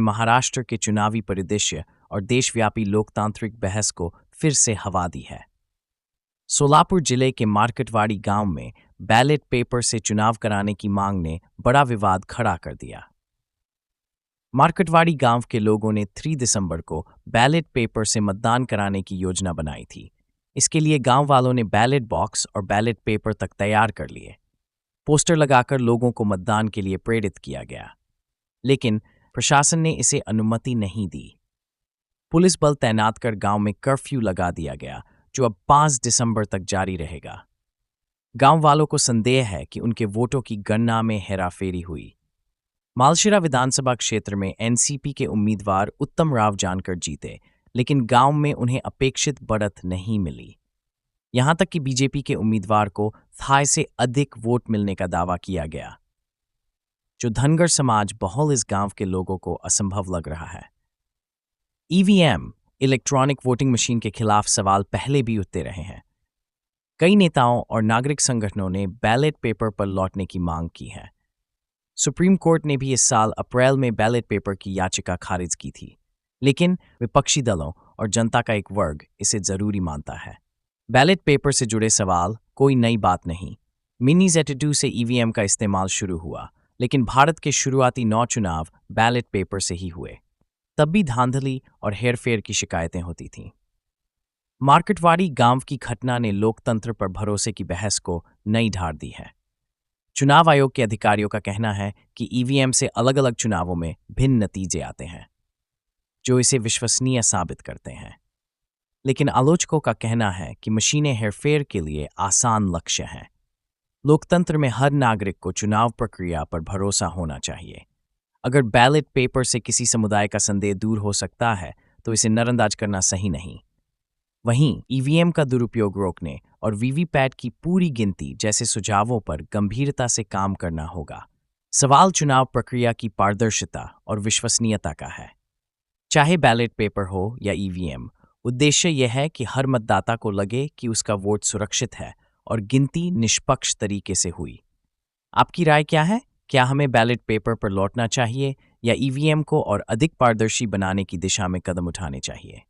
महाराष्ट्र के चुनावी परिदृश्य और देशव्यापी लोकतांत्रिक बहस को फिर से हवा दी है। सोलापुर जिले के मार्केटवाड़ी गांव में बैलेट पेपर से चुनाव कराने की मांग ने बड़ा विवाद खड़ा कर दिया। मार्केटवाड़ी गांव के लोगों ने 3 दिसंबर को बैलेट पेपर से मतदान कराने की योजना बनाई थी। इसके लिए गांव वालों ने बैलेट बॉक्स और बैलेट पेपर तक तैयार कर लिए। पोस्टर लगाकर लोगों को मतदान के लिए प्रेरित किया गया, लेकिन प्रशासन ने इसे अनुमति नहीं दी। पुलिस बल तैनात कर गांव में कर्फ्यू लगा दिया गया, जो अब 5 दिसंबर तक जारी रहेगा। गांव वालों को संदेह है कि उनके वोटों की गणना में हेराफेरी हुई। मालशिरा विधानसभा क्षेत्र में एनसीपी के उम्मीदवार उत्तम राव जानकर जीते, लेकिन गांव में उन्हें अपेक्षित बढ़त नहीं मिली। यहां तक कि बीजेपी के उम्मीदवार को थाई से अधिक वोट मिलने का दावा किया गया, जो धनगर समाज बहुल इस गांव के लोगों को असंभव लग रहा है। ईवीएम इलेक्ट्रॉनिक वोटिंग मशीन के खिलाफ सवाल पहले भी उठते रहे हैं। कई नेताओं और नागरिक संगठनों ने बैलेट पेपर पर लौटने की मांग की है। सुप्रीम कोर्ट ने भी इस साल अप्रैल में बैलेट पेपर की याचिका खारिज की थी, लेकिन विपक्षी दलों और जनता का एक वर्ग इसे जरूरी मानता है। बैलेट पेपर से जुड़े सवाल कोई नई बात नहीं। मिनी Z2 से ईवीएम का इस्तेमाल शुरू हुआ, लेकिन भारत के शुरुआती 9 चुनाव बैलेट पेपर से ही हुए। तब भी धांधली और हेरफेर की शिकायतें होती थीं। मार्केटवाड़ी गांव की घटना ने लोकतंत्र पर भरोसे की बहस को नई धार दी है। चुनाव आयोग के अधिकारियों का कहना है कि ईवीएम से अलग अलग चुनावों में भिन्न नतीजे आते हैं, जो इसे विश्वसनीय साबित करते हैं। लेकिन आलोचकों का कहना है कि मशीनें हेरफेर के लिए आसान लक्ष्य हैं। लोकतंत्र में हर नागरिक को चुनाव प्रक्रिया पर भरोसा होना चाहिए। अगर बैलेट पेपर से किसी समुदाय का संदेह दूर हो सकता है, तो इसे नजरअंदाज करना सही नहीं। वहीं ईवीएम का दुरुपयोग रोकने और वीवीपैट की पूरी गिनती जैसे सुझावों पर गंभीरता से काम करना होगा। सवाल चुनाव प्रक्रिया की पारदर्शिता और विश्वसनीयता का है। चाहे बैलेट पेपर हो या ईवीएम, उद्देश्य यह है कि हर मतदाता को लगे कि उसका वोट सुरक्षित है और गिनती निष्पक्ष तरीके से हुई। आपकी राय क्या है? क्या हमें बैलेट पेपर पर लौटना चाहिए या ईवीएम को और अधिक पारदर्शी बनाने की दिशा में कदम उठाने चाहिए?